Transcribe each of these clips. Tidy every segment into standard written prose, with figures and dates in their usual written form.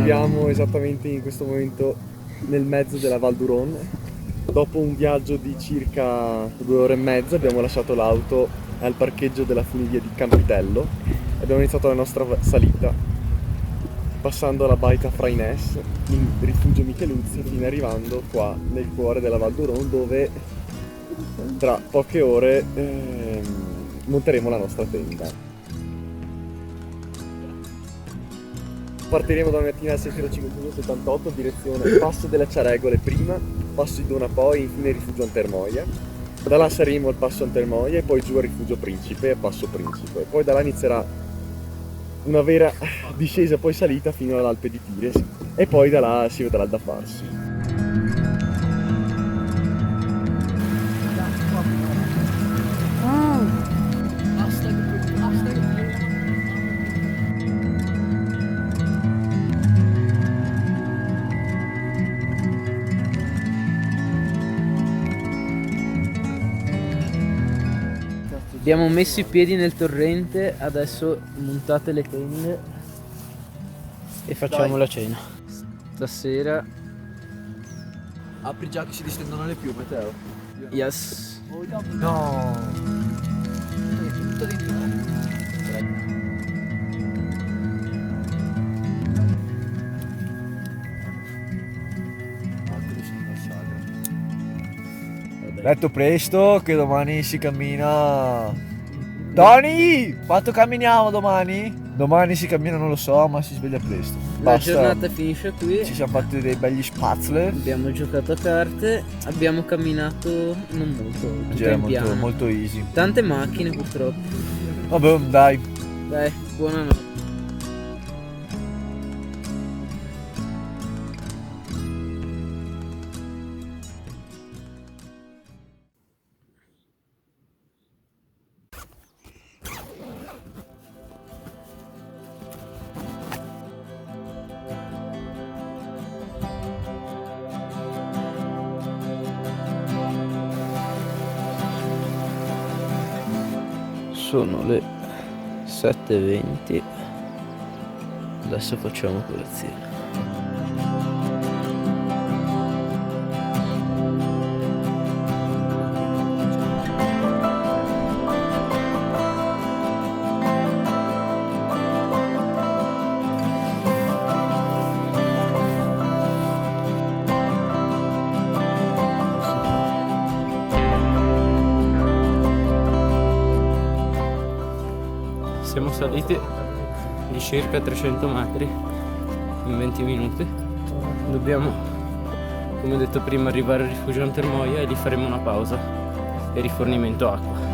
troviamo esattamente in questo momento nel mezzo della Val d'Uron. Dopo un viaggio di circa 2 ore e mezza abbiamo lasciato l'auto al parcheggio della funivia di Campitello e abbiamo iniziato la nostra salita passando la baita Fra Ines in rifugio Micheluzzi fino arrivando qua nel cuore della Val d'Uron, dove tra poche ore monteremo la nostra tenda. Partiremo domattina al sentiero 578 direzione Passo delle Ciaregole prima, Passo di Dona poi, infine Rifugio Antermoia. Da là saremo al Passo Antermoia e poi giù al Rifugio Principe e Passo Principe. Poi da là inizierà una vera discesa e poi salita fino all'Alpe di Tires e poi da là si vedrà da farsi. Abbiamo messo i piedi nel torrente, adesso montate le tende e facciamo la cena. Stasera, Apri già che si distendono le piume, Teo. yes. No. Tutto dentro. Detto presto che domani si cammina. Tony! Quanto camminiamo domani? Domani si cammina, non lo so, ma si sveglia presto. La Basta. giornata finisce qui. Ci siamo fatti dei begli spazzle. Abbiamo giocato a carte, abbiamo camminato non molto, tutto in piano. Molto easy. Tante macchine purtroppo. Vabbè, dai. Dai, buonanotte. Sono le 7:20, adesso facciamo colazione. Siamo saliti di circa 300 metri in 20 minuti. Dobbiamo, come detto prima, arrivare al rifugio Antermoia e lì faremo una pausa e rifornimento acqua.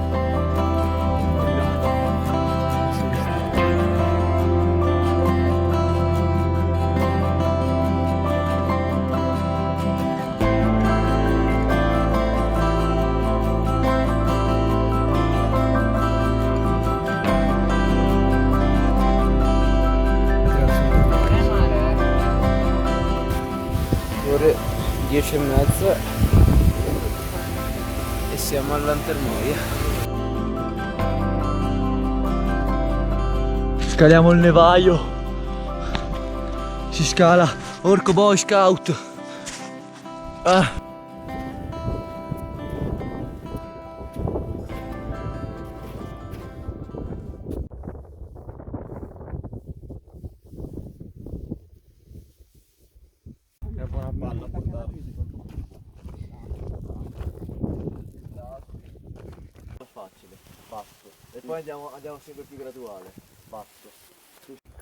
Ore 10:30 e siamo all'Antermoia. Scaliamo il nevaio. Si scala. Orco Boy Scout. Ah. È buona palla a portare. Facile, basso. E poi andiamo sempre più graduale. Basso.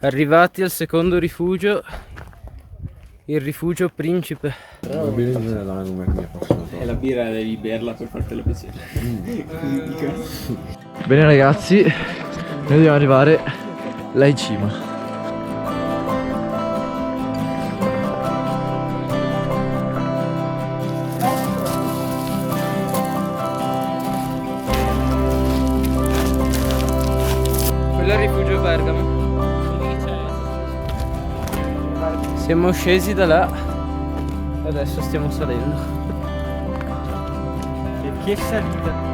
Arrivati al secondo rifugio, il rifugio Principe. È la birra devi berla per fartela piacere. Bene ragazzi, noi dobbiamo arrivare là in cima. Quello è il rifugio Bergamo. Siamo scesi da là e adesso stiamo salendo. E che salita!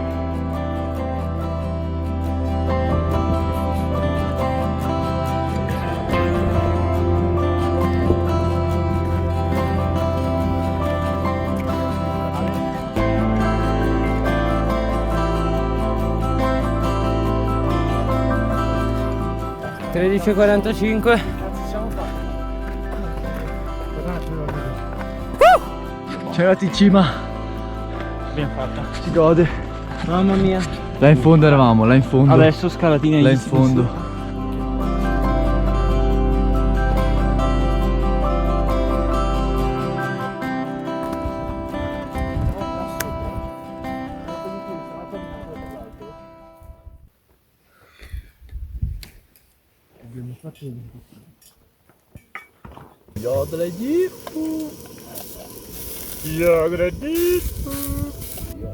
13:45. C'è arrivati in cima. Abbiamo fatta. Si gode. Mamma mia. Là in fondo eravamo, là in fondo. Adesso scalatina là in fondo.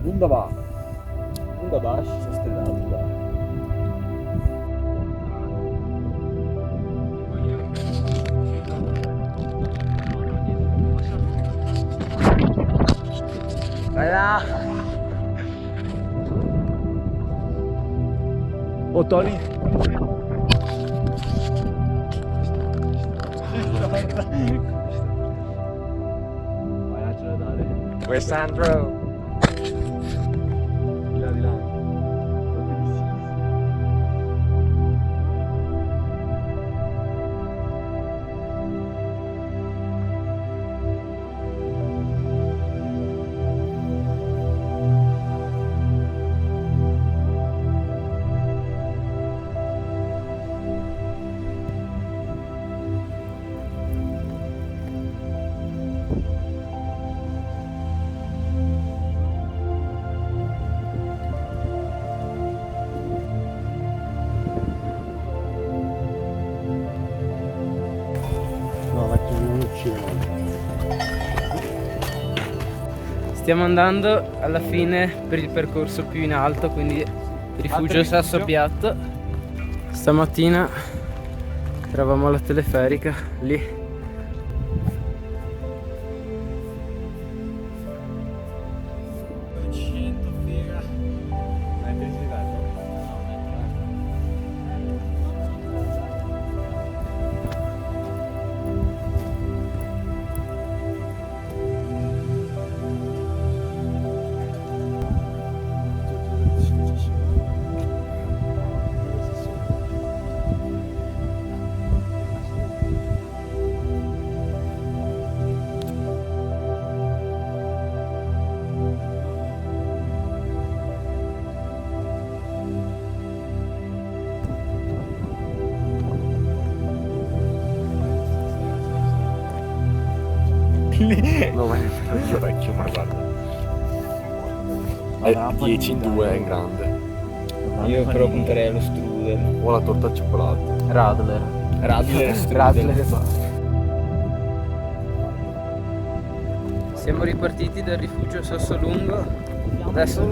Wunderbar. Wunderbar, ci stellato da. Vai là! Oh Tony! Vai là, ce la dare. Where's Sandro? Di là, di là. Stiamo andando alla fine per il percorso più in alto, quindi rifugio Sassopiatto. Stamattina eravamo alla teleferica lì. No, ma è il vecchio, ma guarda. È 10 in 2, è grande. Io però punterei allo strudel. O la torta al cioccolato. Radler. Radler e strudel. Radler e basta. Siamo ripartiti dal rifugio Sassolungo. Adesso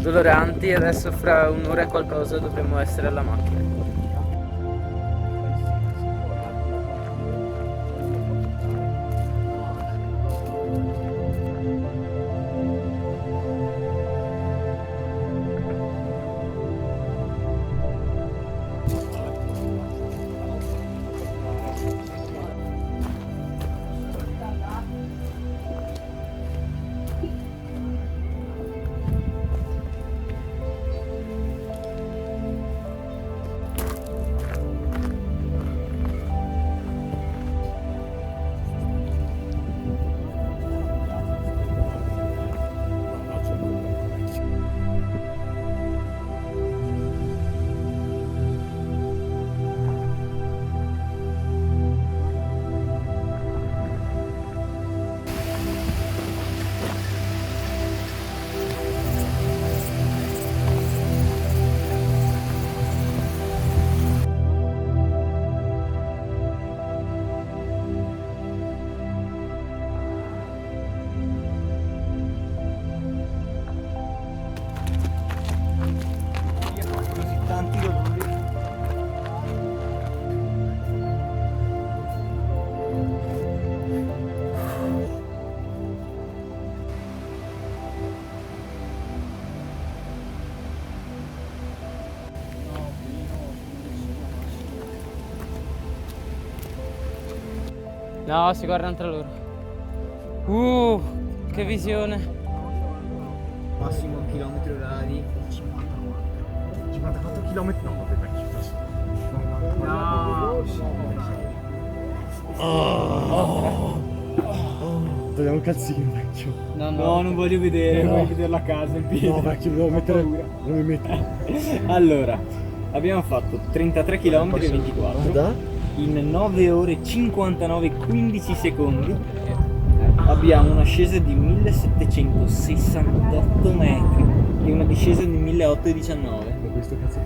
Doloranti, adesso fra un'ora e qualcosa dovremmo essere alla macchina. No, si guardano tra loro. Che visione. Massimo un chilometro orari. 54 km no, vabbè, vecchio. Togliamo il calzino, vecchio. No, non voglio vedere, voglio vederla a casa in piedi. No, vecchio, devo mettere. Non mi metto. Allora, abbiamo fatto 33 km e 24 Da? in 9 ore 59 e 15 secondi. Abbiamo un'ascesa di 1768 metri e una discesa di 1819. Ma questo cazzo.